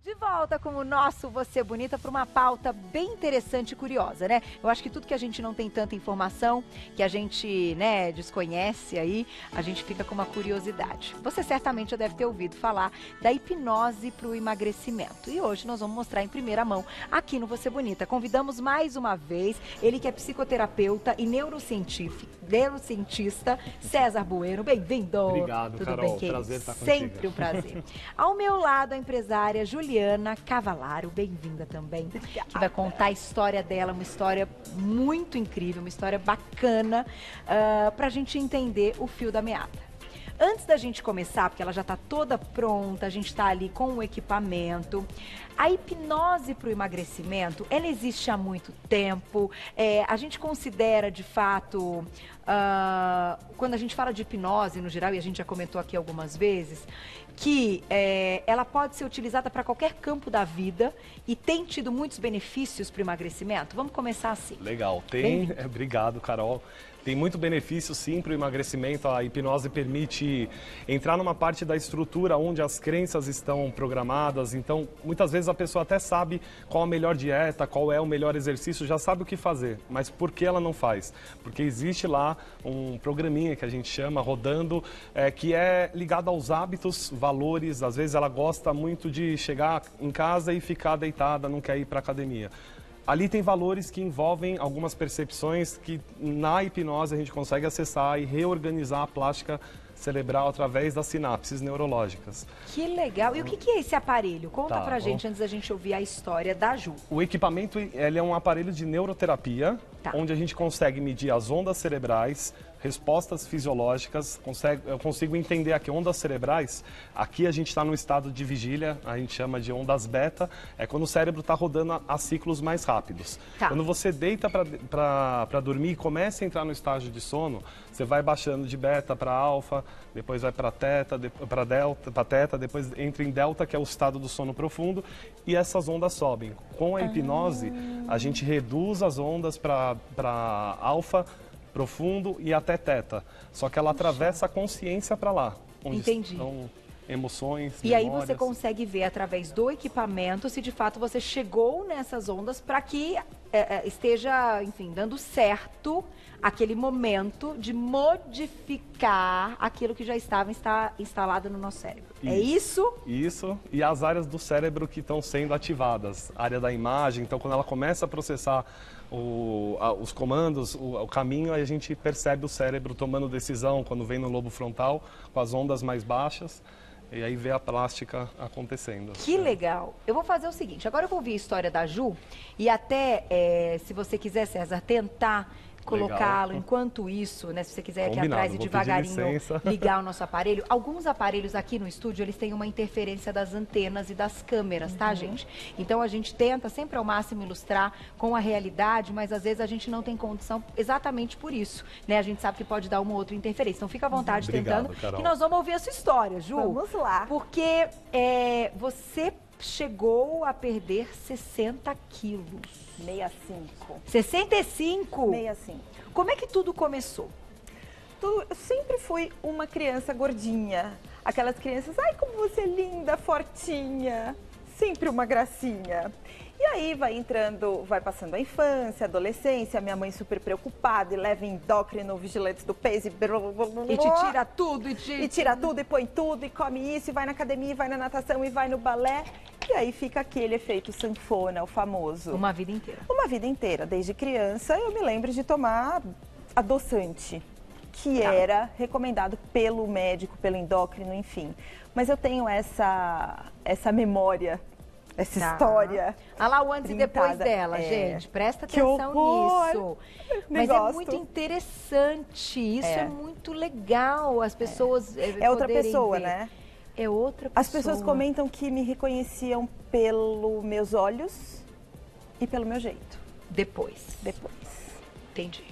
De volta com o nosso Você Bonita para uma pauta bem interessante e curiosa, né? Eu acho que tudo que a gente não tem tanta informação, que a gente, né, desconhece aí, a gente fica com uma curiosidade. Você certamente já deve ter ouvido falar da hipnose para o emagrecimento. E hoje nós vamos mostrar em primeira mão aqui no Você Bonita. Convidamos mais uma vez ele que é psicoterapeuta e neurocientista, César Bueno. Bem-vindo! Obrigado, Tudo Carol. bem, querido? Prazer estar contigo. Sempre um prazer. Ao meu lado, a empresária Juliana Cavalaro, bem-vinda também, que vai contar a história dela, uma história muito incrível, uma história bacana, para a gente entender o fio da meada. Antes da gente começar, porque ela já está toda pronta, a gente está ali com o equipamento. A hipnose para o emagrecimento, ela existe há muito tempo. A gente considera, de fato, quando a gente fala de hipnose no geral, e a gente já comentou aqui algumas vezes, que ela pode ser utilizada para qualquer campo da vida e tem tido muitos benefícios para o emagrecimento. Vamos começar assim. Legal. Tem. Obrigado, Carol. Tem muito benefício, sim, para o emagrecimento. A hipnose permite entrar numa parte da estrutura onde as crenças estão programadas. Então, muitas vezes a pessoa até sabe qual a melhor dieta, qual é o melhor exercício, já sabe o que fazer. Mas por que ela não faz? Porque existe lá um programinha que a gente chama, rodando, que é ligado aos hábitos, valores. Às vezes ela gosta muito de chegar em casa e ficar deitada, não quer ir para a academia. Ali tem valores que envolvem algumas percepções que na hipnose a gente consegue acessar e reorganizar a plástica cerebral através das sinapses neurológicas. Que legal! E o que é esse aparelho? Conta pra gente antes da gente ouvir a história da Ju. O equipamento ele é um aparelho de neuroterapia, onde a gente consegue medir as ondas cerebrais, respostas fisiológicas, eu consigo entender aqui ondas cerebrais. Aqui a gente está no estado de vigília, a gente chama de ondas beta, é quando o cérebro está rodando a ciclos mais rápidos. Quando você deita para dormir e começa a entrar no estágio de sono, você vai baixando de beta para alfa, depois vai para teta, para delta, para teta, depois entra em delta, que é o estado do sono profundo, e essas ondas sobem. Com a hipnose, a gente reduz as ondas para alfa, profundo e até teta. Só que ela atravessa a consciência para lá. Onde estão emoções, e memórias. aí você consegue ver através do equipamento se de fato você chegou nessas ondas para que esteja, enfim, dando certo aquele momento de modificar aquilo que já está instalado no nosso cérebro. É isso? Isso. E as áreas do cérebro que estão sendo ativadas. A área da imagem. Então, quando ela começa a processar os comandos, o caminho, aí a gente percebe o cérebro tomando decisão quando vem no lobo frontal, com as ondas mais baixas. E aí vê a plástica acontecendo. Que legal! Eu vou fazer o seguinte, agora eu vou ouvir a história da Ju e até, se você quiser, César, tentar colocá-lo enquanto isso, né? Se você quiser aqui atrás e devagarinho ligar o nosso aparelho. Alguns aparelhos aqui no estúdio, eles têm uma interferência das antenas e das câmeras, tá, gente? Então a gente tenta sempre ao máximo ilustrar com a realidade, mas às vezes a gente não tem condição exatamente por isso, né? A gente sabe que pode dar uma outra interferência. Então fica à vontade tentando, Carol. que nós vamos ouvir a sua história, Ju. Vamos lá. Porque você chegou a perder 60 quilos. 65. 65? 65. Como é que tudo começou? Eu sempre fui uma criança gordinha. Aquelas crianças, ai, como você é linda, fortinha. Sempre uma gracinha. E aí vai passando a infância, a adolescência, minha mãe super preocupada e leva endócrino, vigilante do peso e te tira tudo. E tira tudo, e põe tudo, e come isso, e vai na academia, e vai na natação, e vai no balé. E aí fica aquele efeito sanfona, o famoso. Uma vida inteira. Uma vida inteira. Desde criança eu me lembro de tomar adoçante, que era recomendado pelo médico, pelo endócrino, enfim. Mas eu tenho essa memória, essa história. Olha lá o antes e depois dela, gente. Presta atenção nisso. Mas é muito interessante. Isso é muito legal. As pessoas é outra pessoa, ver. né? É outra pessoa. As pessoas comentam que me reconheciam pelos meus olhos e pelo meu jeito. Depois. Entendi.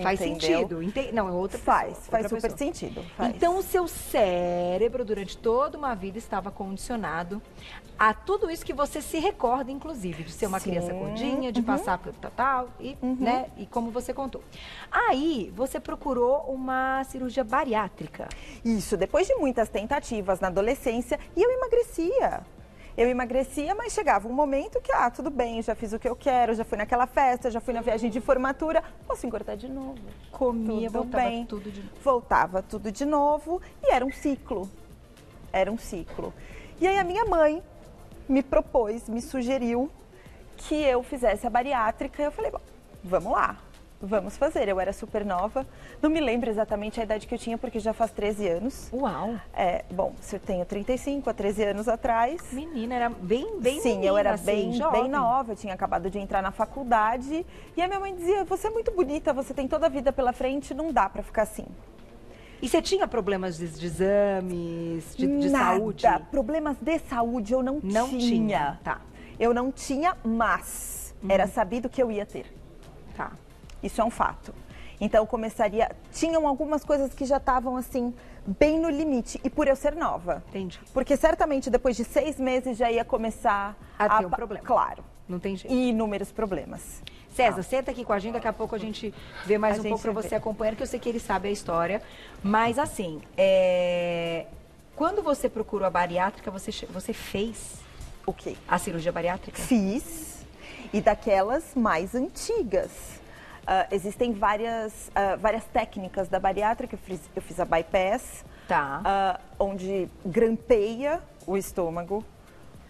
Faz Entendeu? sentido. Não, é outra Faz outra super pessoa. sentido. Então, o seu cérebro, durante toda uma vida, estava condicionado a tudo isso que você se recorda, inclusive, de ser uma criança gordinha, de passar por tal, né? E como você contou. Aí, você procurou uma cirurgia bariátrica. Isso, depois de muitas tentativas na adolescência, e eu emagrecia. Eu emagrecia, mas chegava um momento que, tudo bem, já fiz o que eu quero, já fui naquela festa, já fui na viagem de formatura, posso engordar de novo. Comia, tudo voltava bem. tudo de novo. Voltava tudo de novo e era um ciclo. Era um ciclo. E aí a minha mãe me propôs, me sugeriu que eu fizesse a bariátrica. E eu falei, bom, vamos lá. Vamos fazer. Eu era super nova. Não me lembro exatamente a idade que eu tinha, porque já faz 13 anos. Uau! Bom, se eu tenho 35, há 13 anos atrás. Menina, era bem Sim, menina, eu era assim, bem nova. Eu tinha acabado de entrar na faculdade. E a minha mãe dizia, você é muito bonita, você tem toda a vida pela frente, não dá pra ficar assim. E você tinha problemas de exames, de Nada. saúde? Problemas de saúde eu não tinha. Tá. Eu não tinha, mas era sabido que eu ia ter. Tá. Isso é um fato. Então, tinham algumas coisas que já estavam, assim, bem no limite. E por eu ser nova. Entendi. Porque certamente depois de 6 meses já ia começar a ter um problema. Claro. Não tem jeito. E inúmeros problemas. César, senta aqui com a gente, daqui a pouco a gente vê mais um pouco para você acompanhar, que eu sei que ele sabe a história. Mas, assim, quando você procurou a bariátrica, você fez o quê? A cirurgia bariátrica? Fiz. E daquelas mais antigas. Existem várias técnicas da bariátrica. Eu fiz a bypass, onde grampeia o estômago,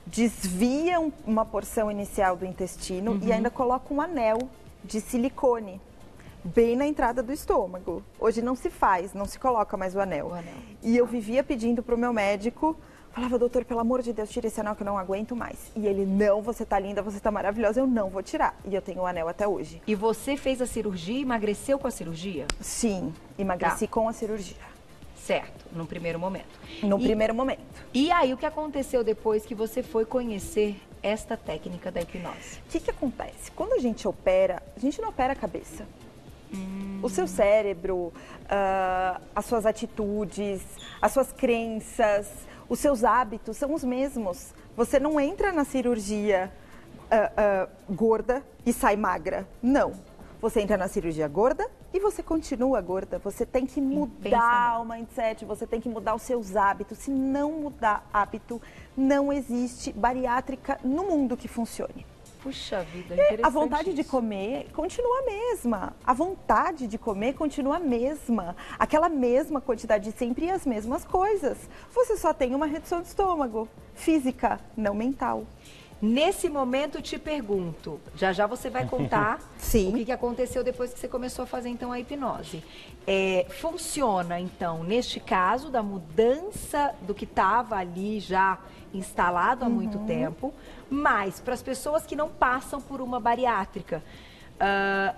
desvia uma porção inicial do intestino e ainda coloca um anel de silicone bem na entrada do estômago. Hoje não se faz, não se coloca mais o anel. E eu vivia pedindo para o meu médico, falava, doutor, pelo amor de Deus, tira esse anel que eu não aguento mais. E ele, não, você tá linda, você tá maravilhosa, eu não vou tirar. E eu tenho o anel até hoje. E você fez a cirurgia e emagreceu com a cirurgia? Sim, emagreci com a cirurgia. Certo, no primeiro momento. Primeiro momento. E aí, o que aconteceu depois que você foi conhecer esta técnica da hipnose? O que acontece? Quando a gente não opera a cabeça. O seu cérebro, as suas atitudes, as suas crenças, os seus hábitos são os mesmos. Você não entra na cirurgia gorda e sai magra. Não. Você entra na cirurgia gorda e você continua gorda. Você tem que mudar o mindset, você tem que mudar os seus hábitos. Se não mudar hábito, não existe bariátrica no mundo que funcione. Puxa vida, interessante. A vontade de comer continua a mesma. A vontade de comer continua a mesma. Aquela mesma quantidade de sempre e as mesmas coisas. Você só tem uma redução de estômago. Física, não mental. Nesse momento, te pergunto, já você vai contar o que aconteceu depois que você começou a fazer, então, a hipnose. Funciona, então, neste caso, da mudança do que estava ali já instalado há muito tempo, mas para as pessoas que não passam por uma bariátrica,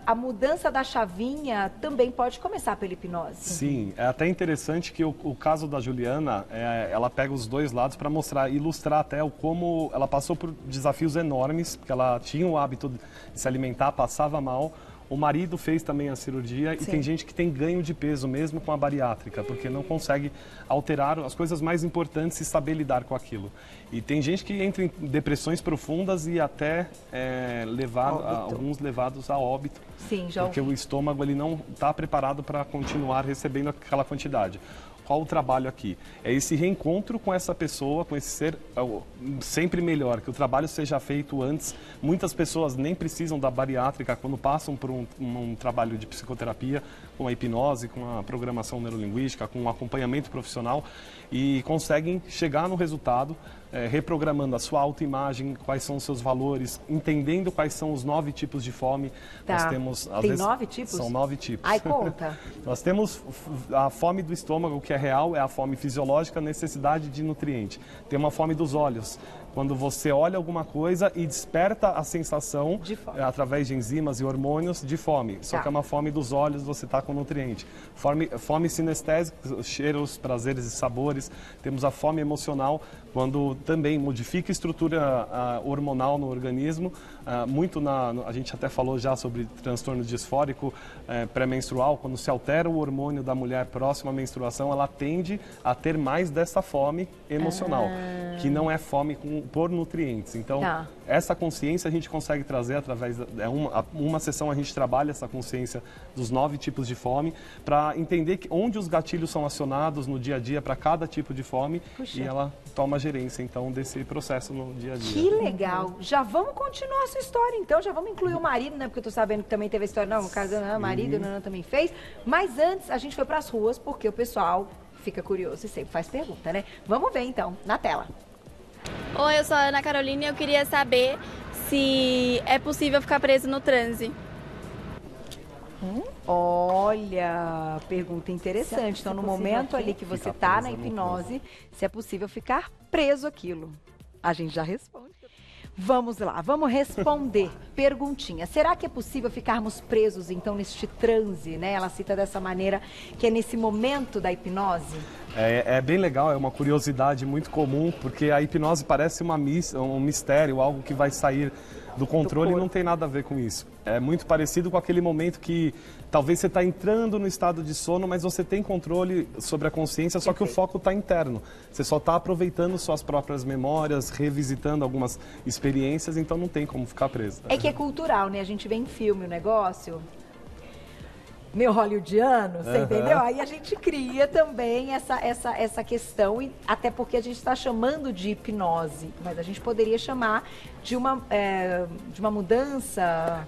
a mudança da chavinha também pode começar pela hipnose. Sim, é até interessante que o caso da Juliana, ela pega os dois lados para ilustrar até como ela passou por desafios enormes, porque ela tinha o hábito de se alimentar, passava mal. O marido fez também a cirurgia e tem gente que tem ganho de peso mesmo com a bariátrica, porque não consegue alterar as coisas mais importantes e saber lidar com aquilo. E tem gente que entra em depressões profundas e até alguns levados a óbito. Sim, já porque o estômago ele não está preparado para continuar recebendo aquela quantidade. Qual o trabalho aqui? É esse reencontro com essa pessoa, com esse ser, sempre melhor, que o trabalho seja feito antes. Muitas pessoas nem precisam da bariátrica quando passam por um trabalho de psicoterapia, com a hipnose, com a programação neurolinguística, com o acompanhamento profissional e conseguem chegar no resultado, reprogramando a sua autoimagem, quais são os seus valores, entendendo quais são os 9 tipos de fome. Nós temos, às vezes, 9 tipos? São 9 tipos. Ai, conta. Nós temos a fome do estômago, que é real, é a fome fisiológica, necessidade de nutriente. Tem uma fome dos olhos, quando você olha alguma coisa e desperta a sensação, através de enzimas e hormônios, de fome. Só que é uma fome dos olhos, você está com nutriente. Fome sinestésica, cheiros, prazeres e sabores. Temos a fome emocional, quando também modifica a estrutura hormonal no organismo. A gente até falou já sobre transtorno disfórico pré-menstrual, quando se altera o hormônio da mulher próxima à menstruação, ela tende a ter mais dessa fome emocional, que não é fome por nutrientes. Então, essa consciência a gente consegue trazer através uma sessão a gente trabalha essa consciência dos 9 tipos de fome para entender onde os gatilhos são acionados no dia a dia para cada tipo de fome. Puxa. E ela toma a gerência, então, desse processo no dia a dia. Que legal. Já vamos continuar essa história, então. Já vamos incluir o marido, né? Porque eu tô sabendo que também teve a história. Não, no caso do marido, o Nanan também fez. Mas antes, a gente foi pras ruas, porque o pessoal fica curioso e sempre faz pergunta, né? Vamos ver, então, na tela. Oi, eu sou a Ana Carolina e eu queria saber se é possível ficar preso no transe. Olha, pergunta interessante. Então, no momento ali que você está na hipnose, se é possível ficar preso aquilo. A gente já responde. Vamos lá, vamos responder. Perguntinha. Será que é possível ficarmos presos, então, neste transe, né? Ela cita dessa maneira, que é nesse momento da hipnose? É bem legal, é uma curiosidade muito comum, porque a hipnose parece um mistério, algo que vai sair do controle e não tem nada a ver com isso. É muito parecido com aquele momento que talvez você está entrando no estado de sono, mas você tem controle sobre a consciência, só que o foco está interno. Você só está aproveitando suas próprias memórias, revisitando algumas experiências, então não tem como ficar preso. É que é cultural, né? A gente vê em filme o negócio meio hollywoodiano, você entendeu? Aí a gente cria também essa questão, e até porque a gente está chamando de hipnose, mas a gente poderia chamar de uma mudança.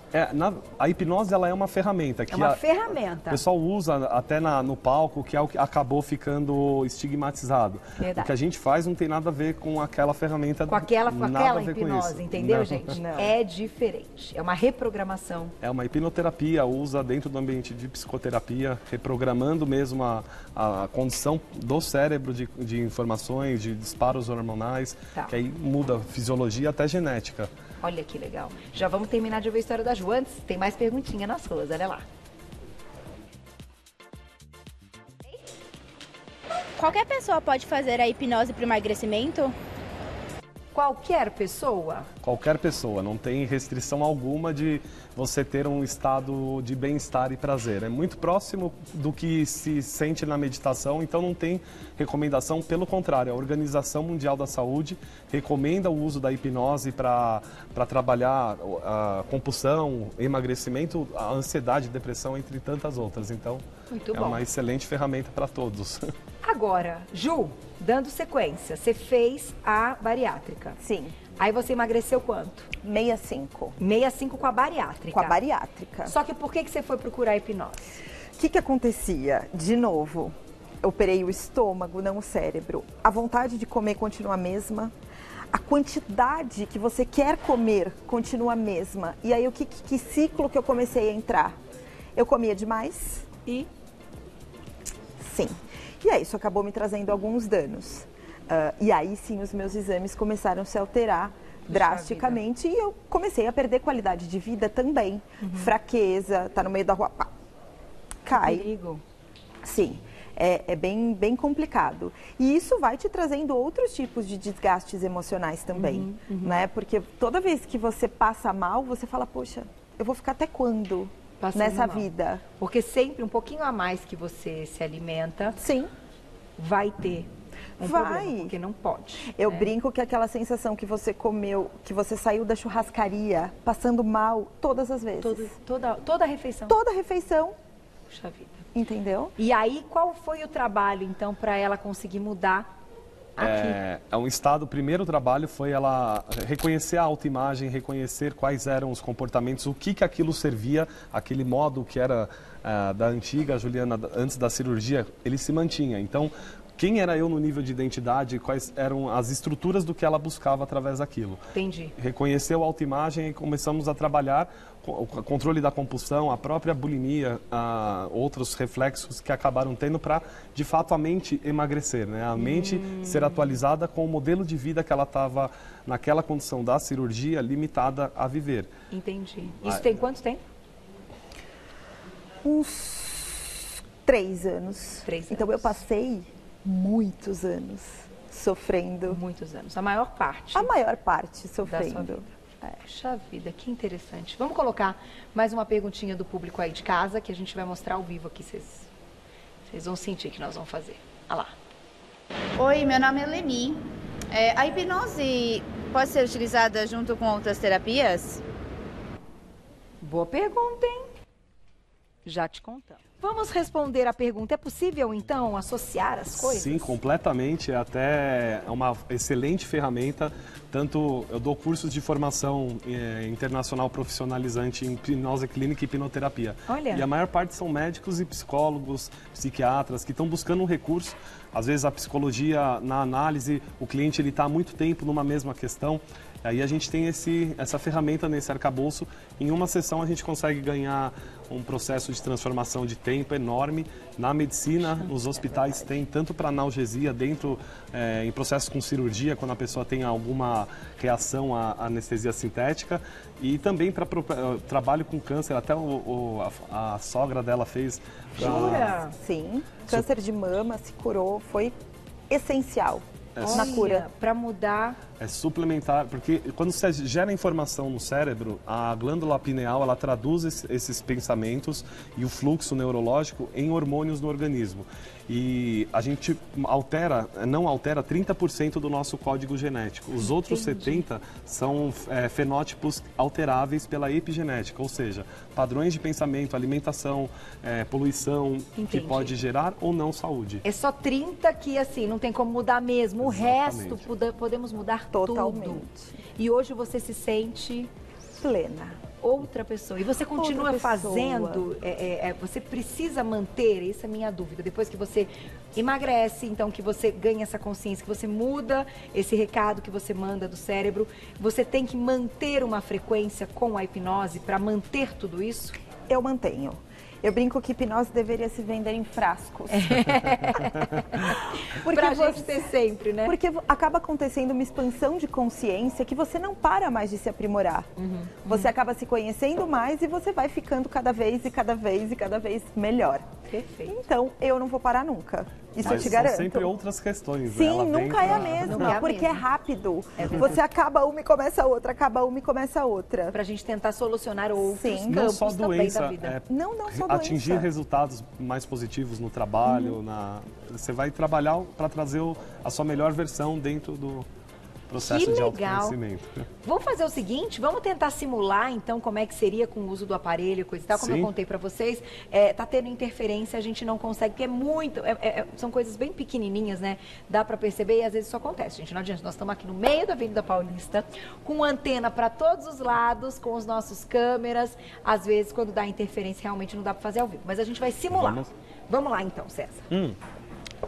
A hipnose, ela é uma ferramenta. Que ferramenta. O pessoal usa até no palco, que é o que acabou ficando estigmatizado. Verdade. O que a gente faz não tem nada a ver com aquela ferramenta. Com aquela hipnose, entendeu, não. gente? Não. É diferente. É uma reprogramação. É uma hipnoterapia, usa dentro do ambiente de psicoterapia, reprogramando mesmo a condição do cérebro de informações, de disparos hormonais, que aí muda a fisiologia até genética. Olha que legal. Já vamos terminar de ver a história da Ju. Antes, tem mais perguntinha nas ruas, olha lá. Qualquer pessoa pode fazer a hipnose para o emagrecimento? Qualquer pessoa? Qualquer pessoa, não tem restrição alguma de você ter um estado de bem-estar e prazer. É muito próximo do que se sente na meditação, então não tem recomendação, pelo contrário, a Organização Mundial da Saúde recomenda o uso da hipnose para trabalhar a compulsão, emagrecimento, a ansiedade, depressão, entre tantas outras. Então, muito é bom. uma excelente ferramenta para todos. Agora, Ju, dando sequência, você fez a bariátrica. Sim. Aí você emagreceu quanto? 65. 65 com a bariátrica. Com a bariátrica. Só que por que você foi procurar hipnose? O que acontecia? De novo, eu operei o estômago, não o cérebro. A vontade de comer continua a mesma. A quantidade que você quer comer continua a mesma. E aí, que ciclo que eu comecei a entrar? Eu comia demais e... Sim. E aí, isso acabou me trazendo alguns danos. E aí, sim, os meus exames começaram a se alterar drasticamente e eu comecei a perder qualidade de vida também. Fraqueza, tá no meio da rua, pá, cai. Perigo. Sim, é bem complicado. E isso vai te trazendo outros tipos de desgastes emocionais também, né? Porque toda vez que você passa mal, você fala, poxa, eu vou ficar até quando nessa vida? Porque sempre um pouquinho a mais que você se alimenta, sim, vai ter um problema, porque não pode. Eu brinco que aquela sensação que você comeu, que você saiu da churrascaria passando mal todas as vezes. Toda a refeição. Toda a refeição. Puxa vida. Entendeu? E aí, qual foi o trabalho, então, para ela conseguir mudar aqui? O primeiro trabalho foi ela reconhecer a autoimagem, reconhecer quais eram os comportamentos, o que aquilo servia, aquele modo que era da antiga Juliana antes da cirurgia, ele se mantinha. Então, quem era eu no nível de identidade, quais eram as estruturas do que ela buscava através daquilo. Entendi. Reconheceu a autoimagem e começamos a trabalhar o controle da compulsão, a própria bulimia, outros reflexos que acabaram tendo para, de fato, a mente emagrecer, né? A mente ser atualizada com o modelo de vida que ela estava, naquela condição da cirurgia, limitada a viver. Entendi. Isso tem quanto tempo? Uns 3 anos. 3 anos. Então, eu passei muitos anos sofrendo. Muitos anos. A maior parte. A maior parte Da sua sofrendo. vida. Puxa vida, que interessante. Vamos colocar mais uma perguntinha do público aí de casa, que a gente vai mostrar ao vivo aqui. Vocês vão sentir que nós vamos fazer. Olha lá. Oi, meu nome é Leni. A hipnose pode ser utilizada junto com outras terapias? Boa pergunta, hein? Já te contamos. Vamos responder a pergunta. É possível, então, associar as coisas? Sim, completamente. É uma excelente ferramenta. Tanto eu dou cursos de formação internacional profissionalizante em hipnose clínica e hipnoterapia. Olha. E a maior parte são médicos e psicólogos, psiquiatras, que estão buscando um recurso. Às vezes a psicologia, na análise, o cliente está há muito tempo numa mesma questão. Aí a gente tem essa ferramenta nesse arcabouço. Em uma sessão a gente consegue ganhar um processo de transformação de tempo enorme. Na medicina, os hospitais têm tanto para analgesia, em processos com cirurgia, quando a pessoa tem alguma reação à anestesia sintética, e também para trabalho com câncer. Até a sogra dela fez. Jura? Sim, câncer de mama se curou, foi essencial. Na cura. Para mudar. É suplementar, porque quando você gera informação no cérebro, a glândula pineal, ela traduz esses pensamentos e o fluxo neurológico em hormônios no organismo. E a gente não altera 30% do nosso código genético. Os outros 70% são fenótipos alteráveis pela epigenética, ou seja, padrões de pensamento, alimentação, poluição, que pode gerar ou não saúde. É só 30% que, assim, não tem como mudar mesmo. Exatamente. O resto podemos mudar totalmente. Tudo. E hoje você se sente plena. Outra pessoa. E você continua fazendo, você precisa manter, essa é a minha dúvida, depois que você emagrece, então que você ganha essa consciência, que você muda esse recado que você manda do cérebro, você tem que manter uma frequência com a hipnose para manter tudo isso? Eu mantenho. Eu brinco que hipnose deveria se vender em frascos. Pra gente ter sempre, né? Porque acaba acontecendo uma expansão de consciência que você não para mais de se aprimorar. Você acaba se conhecendo mais e você vai ficando cada vez melhor. Perfeito. Então, eu não vou parar nunca. Isso Mas eu te garanto. são sempre outras questões. Sim, Ela nunca é a mesma, porque é rápido. Você acaba uma e começa outra, acaba uma e começa outra. Pra gente tentar solucionar outros campos não só doença, também da vida. Não só doença. Atingir resultados mais positivos no trabalho, você vai trabalhar para trazer a sua melhor versão dentro do processo de autoconhecimento. Vamos fazer o seguinte, vamos tentar simular então como é que seria com o uso do aparelho e coisa e tal, como eu contei para vocês, tá tendo interferência, a gente não consegue, porque são coisas bem pequenininhas, né? Dá para perceber e às vezes isso acontece, gente, não adianta, nós estamos aqui no meio da Avenida Paulista, com antena para todos os lados, com os nossos câmeras, às vezes quando dá interferência realmente não dá para fazer ao vivo, mas a gente vai simular. Vamos lá então, César.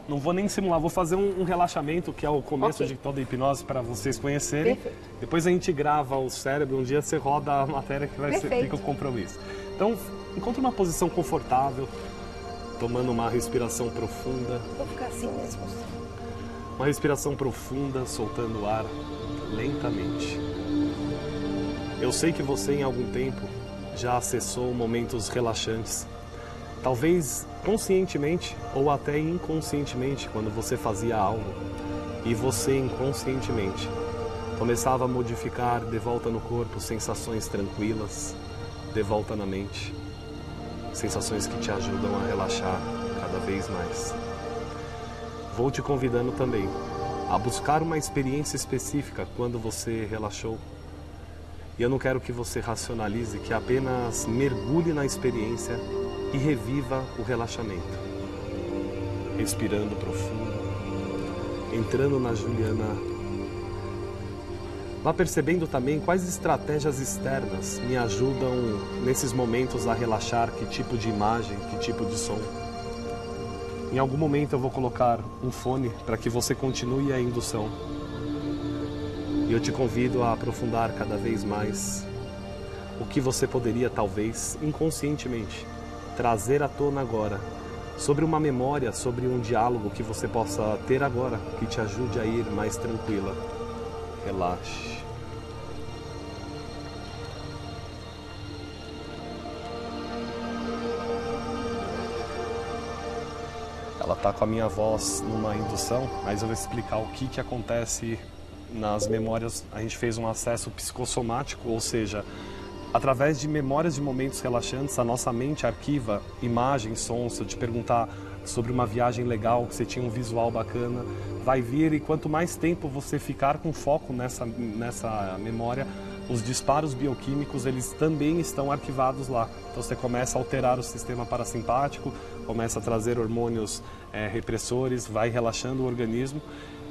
Não vou nem simular, vou fazer um relaxamento, que é o começo de toda a hipnose, para vocês conhecerem. Perfeito. Depois a gente grava o cérebro, um dia você roda a matéria que fica o compromisso. Então, encontre uma posição confortável, tomando uma respiração profunda. Vou ficar assim mesmo. Uma respiração profunda, soltando o ar lentamente. Eu sei que você, em algum tempo, já acessou momentos relaxantes. Talvez conscientemente ou até inconscientemente, quando você fazia algo e você inconscientemente começava a modificar de volta no corpo sensações tranquilas, de volta na mente, sensações que te ajudam a relaxar cada vez mais. Vou te convidando também a buscar uma experiência específica quando você relaxou. E eu não quero que você racionalize, que apenas mergulhe na experiência e reviva o relaxamento. Respirando profundo, entrando na Juliana. Vá percebendo também quais estratégias externas me ajudam nesses momentos a relaxar, que tipo de imagem, que tipo de som. Em algum momento eu vou colocar um fone para que você continue a indução. E eu te convido a aprofundar cada vez mais o que você poderia, talvez, inconscientemente, trazer à tona agora, sobre uma memória, sobre um diálogo que você possa ter agora, que te ajude a ir mais tranquila. Relaxe. Ela está com a minha voz numa indução, mas eu vou explicar o que acontece nas memórias. A gente fez um acesso psicossomático, ou seja, através de memórias de momentos relaxantes, a nossa mente arquiva imagens, sons. Se eu te perguntar sobre uma viagem legal, que você tinha um visual bacana, vai vir, e quanto mais tempo você ficar com foco nessa memória, os disparos bioquímicos, eles também estão arquivados lá. Então você começa a alterar o sistema parasimpático, começa a trazer hormônios repressores, vai relaxando o organismo.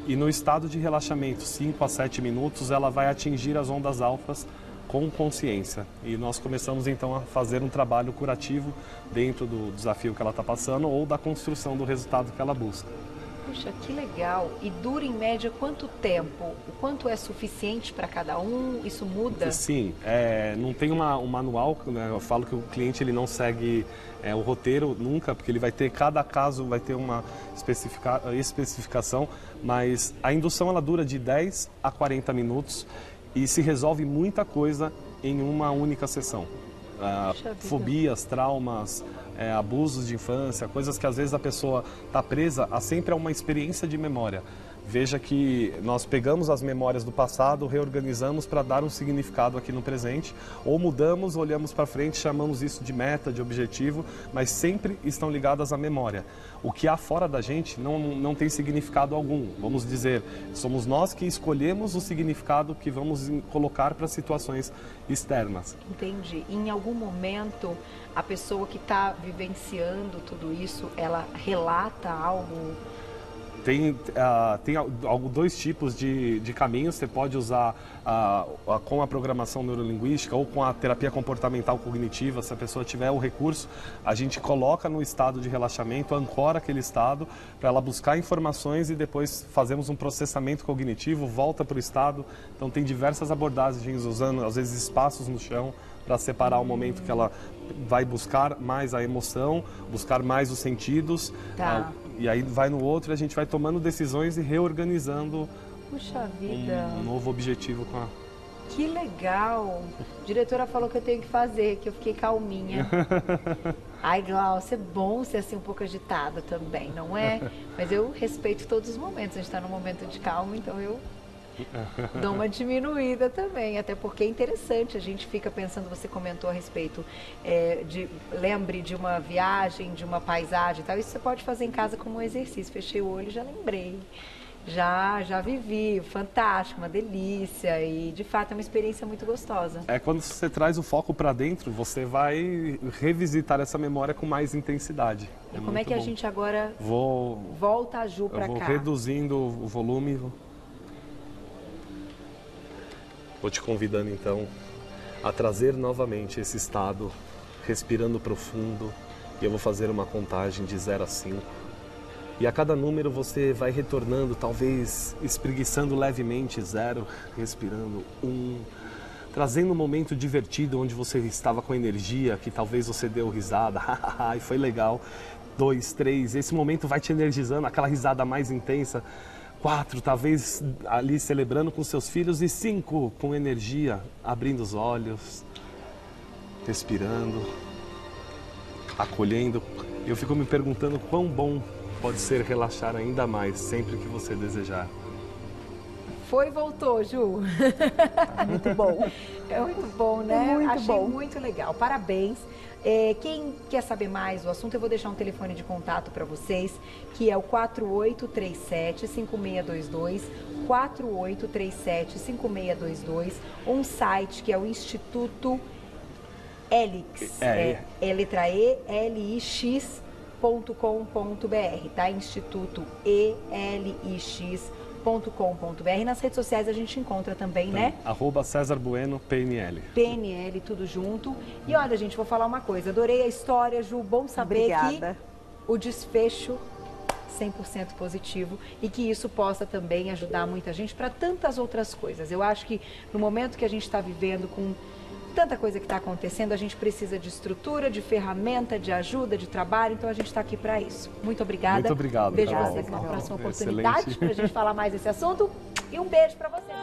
E no estado de relaxamento, 5 a 7 minutos, ela vai atingir as ondas alfas com consciência. E nós começamos então a fazer um trabalho curativo dentro do desafio que ela está passando ou da construção do resultado que ela busca. Puxa, que legal. E dura em média quanto tempo? O quanto é suficiente para cada um? Isso muda? Sim, não tem um manual, né? Eu falo que o cliente ele não segue o roteiro nunca, porque ele vai ter, cada caso vai ter uma especificação, mas a indução ela dura de 10 a 40 minutos e se resolve muita coisa em uma única sessão. Fobias, traumas, abusos de infância, coisas que às vezes a pessoa está presa a sempre uma experiência de memória. Veja que nós pegamos as memórias do passado, reorganizamos para dar um significado aqui no presente, ou mudamos, olhamos para frente, chamamos isso de meta, de objetivo, mas sempre estão ligadas à memória. O que há fora da gente não tem significado algum. Vamos dizer, somos nós que escolhemos o significado que vamos colocar para situações externas. Entendi. Em algum momento, a pessoa que está vivenciando tudo isso, ela relata algo? Tem dois tipos de caminhos. Você pode usar com a programação neurolinguística ou com a terapia comportamental cognitiva. Se a pessoa tiver o recurso, a gente coloca no estado de relaxamento, ancora aquele estado para ela buscar informações e depois fazemos um processamento cognitivo, volta para o estado. Então tem diversas abordagens usando às vezes espaços no chão para separar o momento que ela vai buscar mais a emoção, buscar mais os sentidos. Tá. E aí vai no outro e a gente vai tomando decisões e reorganizando. Puxa vida. Um novo objetivo com a... Que legal! A diretora falou que eu tenho que fazer, que eu fiquei calminha. Ai, Glaucia, é bom ser assim um pouco agitada também, não é? Mas eu respeito todos os momentos. A gente está num momento de calma, então eu dou uma diminuída também, até porque é interessante, a gente fica pensando, você comentou a respeito lembre de uma viagem, de uma paisagem e tal, isso você pode fazer em casa como um exercício, fechei o olho e já lembrei, já vivi, fantástico, uma delícia e de fato é uma experiência muito gostosa. Quando você traz o foco para dentro, você vai revisitar essa memória com mais intensidade. E como é que a gente agora volta a Ju para cá? Eu vou reduzindo o volume. Vou te convidando então a trazer novamente esse estado, respirando profundo, e eu vou fazer uma contagem de 0 a 5. E a cada número você vai retornando, talvez espreguiçando levemente, 0, respirando 1, trazendo um momento divertido onde você estava com energia, que talvez você deu risada, e foi legal. 2, 3, esse momento vai te energizando, aquela risada mais intensa. 4, talvez ali celebrando com seus filhos. E 5, com energia, abrindo os olhos, respirando, acolhendo. Eu fico me perguntando quão bom pode ser relaxar ainda mais, sempre que você desejar. Foi e voltou, Ju. Muito bom. É muito bom, né? Muito Achei bom. muito legal. Parabéns. Quem quer saber mais do assunto, eu vou deixar um telefone de contato para vocês, que é o 4837-5622, 4837-5622, um site que é o Instituto Elix, letra E, LIX.com.br, tá? Instituto ELIX.com.br. Nas redes sociais a gente encontra também, né? @César Bueno, PNL. PNL, tudo junto. E olha, gente, vou falar uma coisa. Adorei a história, Ju. Bom saber Obrigada. que o desfecho 100% positivo e que isso possa também ajudar muita gente para tantas outras coisas. Eu acho que no momento que a gente está vivendo com tanta coisa que está acontecendo, a gente precisa de estrutura, de ferramenta, de ajuda, de trabalho, então a gente está aqui para isso. Muito obrigada. Muito obrigado. Beijo para vocês, uma próxima oportunidade para a gente falar mais desse assunto e um beijo para vocês.